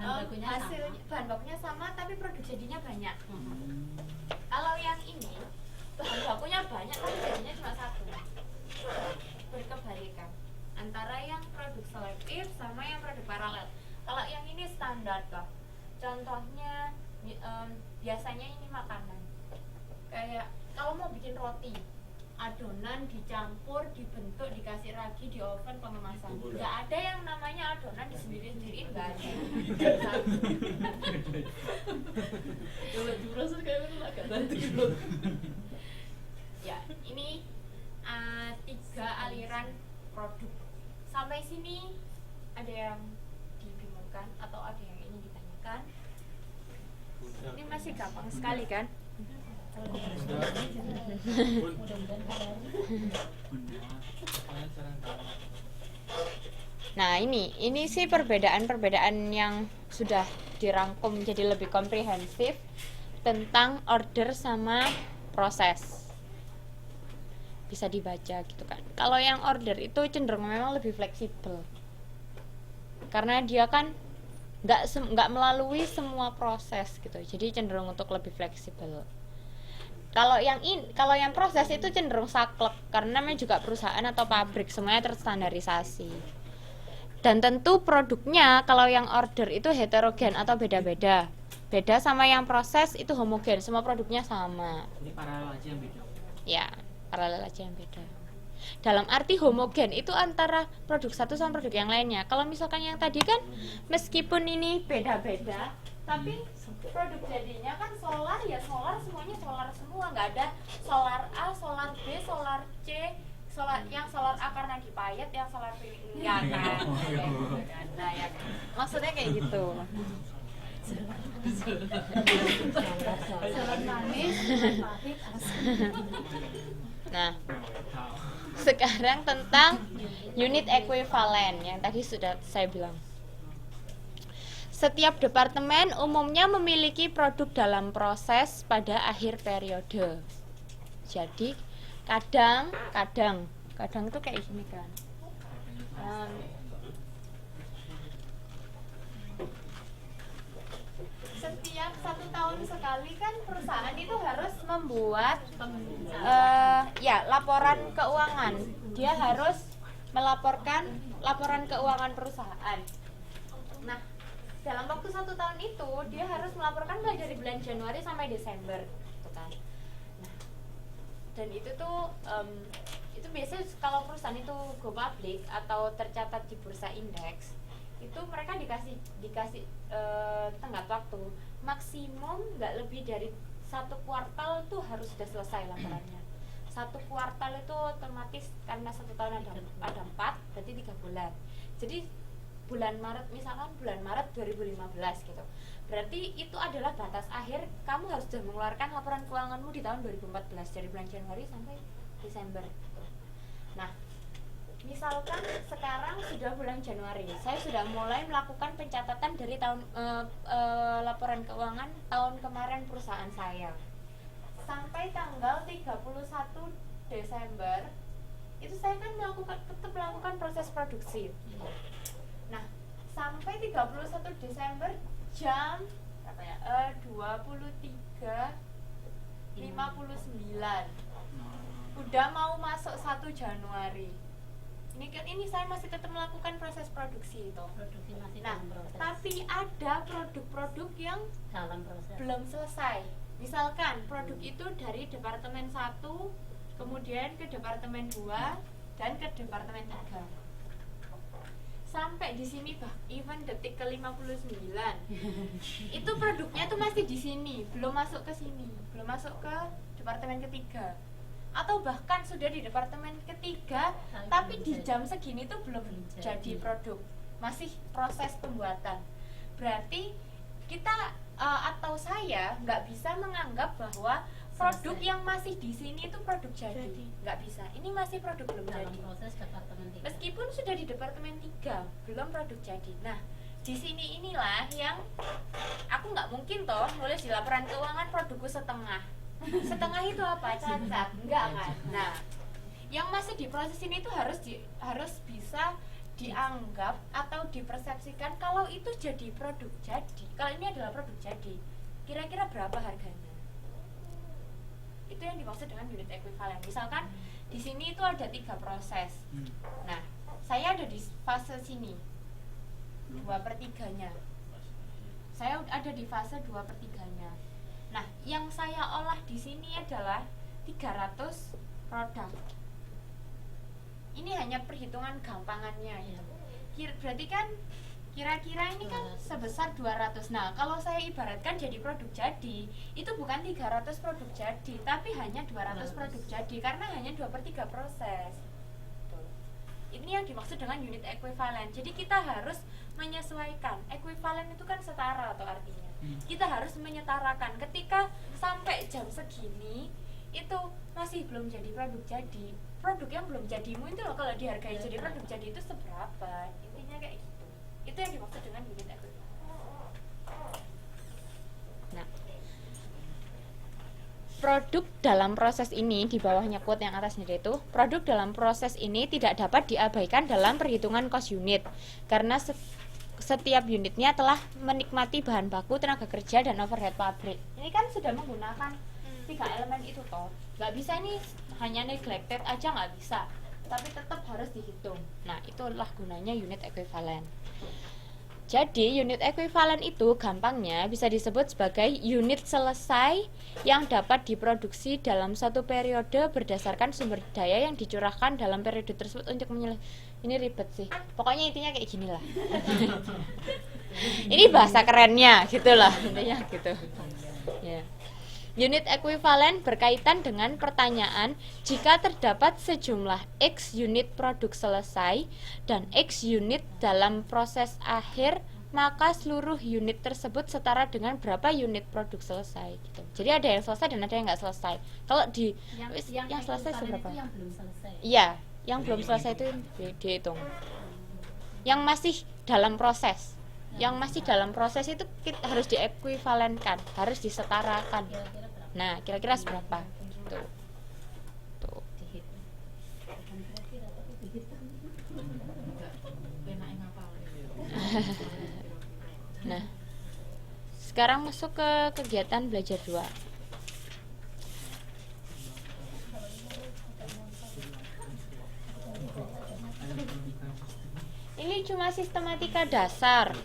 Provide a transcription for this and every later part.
bahan bakunya sama tapi produk jadinya banyak. Kalau yang ini bahan bakunya banyak tapi jadinya cuma satu. Berkebalikan antara yang produk selektif sama yang produk paralel. Kalau yang ini standar kok. Contohnya biasanya ini makanan. Kayak kalau mau bikin roti, adonan dicampur, dibentuk, dikasih ragi di oven pengemasan. Nggak ada yang namanya adonan disendiri-sendiriin, nggak ada. Kalau diproses kayak itu agak bantu gitu. Ya, ini 3 aliran produk. Sampai sini ada yang dibingungkan atau ada yang ingin ditanyakan? Ini masih gampang sekali kan? Nah ini sih perbedaan yang sudah dirangkum jadi lebih komprehensif tentang order sama proses. Bisa dibaca gitu kan. Kalau yang order itu cenderung memang lebih fleksibel karena dia kan nggak melalui semua proses gitu, jadi cenderung untuk lebih fleksibel. Kalau yang proses itu cenderung saklek karena namanya juga perusahaan atau pabrik, semuanya terstandarisasi. Dan tentu produknya kalau yang order itu heterogen atau beda-beda. Beda sama yang proses itu homogen, semua produknya sama. Ini paralel aja yang beda. Ya, paralel aja yang beda. Dalam arti homogen itu antara produk satu sama produk yang lainnya. Kalau misalkan yang tadi kan meskipun ini beda-beda, tapi produk jadinya kan solar, ya solar semuanya solar semua, nggak ada solar A, solar B, solar C, yang solar A karena dipayat, yang solar B enggak kan. Nah, ya, maksudnya kayak gitu. Nah, sekarang tentang unit ekuivalen yang tadi sudah saya bilang. Setiap departemen umumnya memiliki produk dalam proses pada akhir periode. Jadi kadang itu kayak gini kan. Setiap 1 tahun sekali kan perusahaan itu harus membuat laporan keuangan. Dia harus melaporkan laporan keuangan perusahaan. Nah, dalam waktu 1 tahun itu dia harus melaporkan mulai dari bulan Januari sampai Desember, gitu kan. Nah, dan itu tuh itu biasanya kalau perusahaan itu go public atau tercatat di bursa indeks, itu mereka dikasih tenggat waktu maksimum nggak lebih dari 1 kuartal tuh harus sudah selesai laporannya. 1 kuartal itu otomatis karena 1 tahun ada 4, berarti 3 bulan. Jadi bulan Maret, misalkan bulan Maret 2015 gitu, berarti itu adalah batas akhir kamu harus sudah mengeluarkan laporan keuanganmu di tahun 2014 dari bulan Januari sampai Desember gitu. Nah, misalkan sekarang sudah bulan Januari, saya sudah mulai melakukan pencatatan dari laporan keuangan tahun kemarin perusahaan saya sampai tanggal 31 Desember itu saya kan tetap melakukan proses produksi. Nah, sampai 31 Desember jam 23.59 udah mau masuk 1 Januari. Ini saya masih tetap melakukan proses produksi itu. Produksi masih Nah, dalam proses. tapi ada produk-produk yang Dalam proses. belum selesai. Misalkan produk itu dari departemen 1 kemudian ke departemen 2 dan ke departemen 3. Sampai di sini even detik ke-59 itu produknya tuh masih di sini, belum masuk ke sini, belum masuk ke departemen ketiga, atau bahkan sudah di departemen ketiga tapi di jam segini tuh belum jadi produk, masih proses pembuatan. Berarti kita atau saya nggak bisa menganggap bahwa produk yang masih di sini itu produk jadi, nggak bisa. Ini masih produk belum dalam jadi. proses departemen 3. Meskipun sudah di departemen 3, belum produk jadi. Nah, di sini inilah yang aku nggak mungkin toh nulis di laporan keuangan produkku setengah. Setengah itu apa? Cacat, enggak kan? Nah, yang masih diproses ini itu harus bisa dianggap atau dipersepsikan kalau itu jadi produk jadi, kalau ini adalah produk jadi, kira-kira berapa harganya? Itu yang dimaksud dengan unit ekuivalen. Misalkan di sini itu ada 3 proses. Nah, saya ada di fase sini 2/3-nya. Saya ada di fase 2/3-nya. Nah, yang saya olah di sini adalah 300 produk. Ini hanya perhitungan gampangannya gitu. Berarti kan kira-kira ini kan sebesar 200. Nah, kalau saya ibaratkan jadi produk jadi, itu bukan 300 produk jadi, tapi hanya 200 produk jadi karena hanya 2/3 proses. Tuh. Ini yang dimaksud dengan unit ekuivalen. Jadi kita harus menyesuaikan. Ekuivalen itu kan setara atau artinya. Kita harus menyetarakan. Ketika sampai jam segini itu masih belum jadi produk jadi, produk yang belum jadimu itu loh kalau dihargai jadi produk jadi itu seberapa, intinya kayak gitu. Itu yang dimaksud dengan unit ekuivalen. Nah, produk dalam proses ini, di bawahnya quote yang atasnya itu, produk dalam proses ini tidak dapat diabaikan dalam perhitungan cost unit karena setiap unitnya telah menikmati bahan baku, tenaga kerja, dan overhead pabrik. Ini kan sudah menggunakan 3 elemen itu toh, nggak bisa ini hanya neglected aja, nggak bisa, tapi tetap harus dihitung. Nah, itulah gunanya unit ekuivalen. Jadi unit ekuivalen itu gampangnya bisa disebut sebagai unit selesai yang dapat diproduksi dalam satu periode berdasarkan sumber daya yang dicurahkan dalam periode tersebut untuk ini ribet sih, pokoknya intinya kayak gini lah. Ini bahasa kerennya gitulah intinya gitu ya. Unit ekuivalen berkaitan dengan pertanyaan jika terdapat sejumlah X unit produk selesai dan X unit dalam proses akhir, maka seluruh unit tersebut setara dengan berapa unit produk selesai gitu. Jadi ada yang selesai dan ada yang nggak selesai. Kalau di yang selesai seberapa? Itu yang belum selesai. Iya, yang belum selesai itu dihitung. Yang masih dalam proses. Yang masih dalam proses itu harus diekuivalenkan, harus disetarakan. Nah, kira-kira seberapa? Gitu. Tuh. Nah, sekarang masuk ke kegiatan belajar 2. Ini cuma sistematika dasar.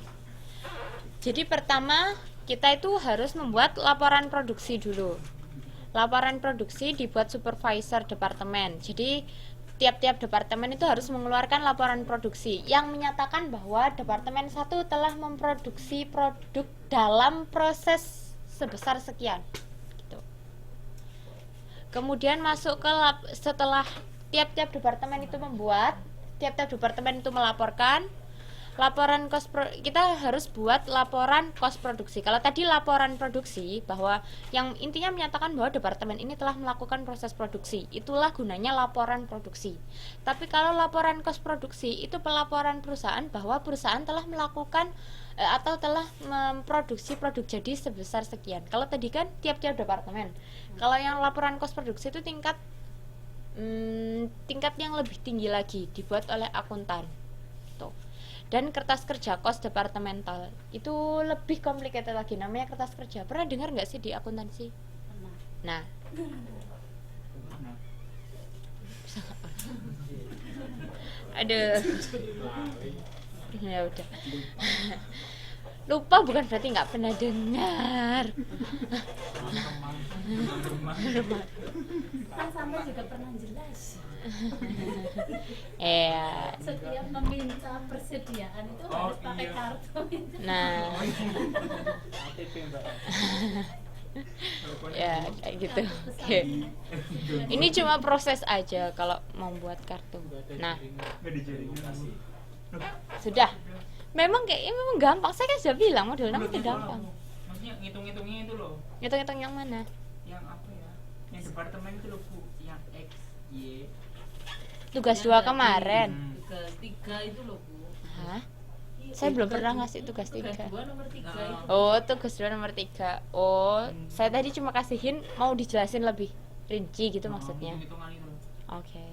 Jadi pertama kita itu harus membuat laporan produksi dulu. Laporan produksi dibuat supervisor departemen. Jadi tiap-tiap departemen itu harus mengeluarkan laporan produksi yang menyatakan bahwa departemen 1 telah memproduksi produk dalam proses sebesar sekian gitu. Kemudian masuk ke setelah tiap-tiap departemen itu membuat, tiap-tiap departemen itu melaporkan laporan kita harus buat laporan cost produksi. Kalau tadi laporan produksi bahwa yang intinya menyatakan bahwa departemen ini telah melakukan proses produksi, itulah gunanya laporan produksi. Tapi kalau laporan cost produksi itu pelaporan perusahaan bahwa perusahaan telah melakukan atau telah memproduksi produk jadi sebesar sekian. Kalau tadi kan tiap-tiap departemen. Kalau yang laporan cost produksi itu tingkat yang lebih tinggi lagi, dibuat oleh akuntan. Tuh. Dan kertas kerja kos departemental itu lebih complicated lagi, namanya kertas kerja. Pernah dengar nggak sih di akuntansi? Nah, aduh, ya udah. Lupa bukan berarti nggak pernah dengar. Kan sampai juga pernah jelas. Setiap meminta persediaan itu harus pakai kartu. Nah, ya kayak gitu. Oke. Ini cuma proses aja kalau membuat kartu. Nah, sudah. Memang gampang. Saya kan sudah bilang model 6 itu gampang. Maksudnya ngitung-ngitungnya itu loh. Ngitung-ngitung yang mana? Yang apa ya? Yang departemen itu loh, Bu. Yang X, Y. Tugas 2 kemarin. Tugas 3 itu loh, Bu. Hah? Saya belum pernah ngasih tugas 3. Tugas 2 nomor 3 itu. Oh, tugas 2 nomor 3. Oh, saya tadi cuma kasihin mau dijelasin lebih rinci gitu maksudnya. Hitung-hitungan itu. Oke.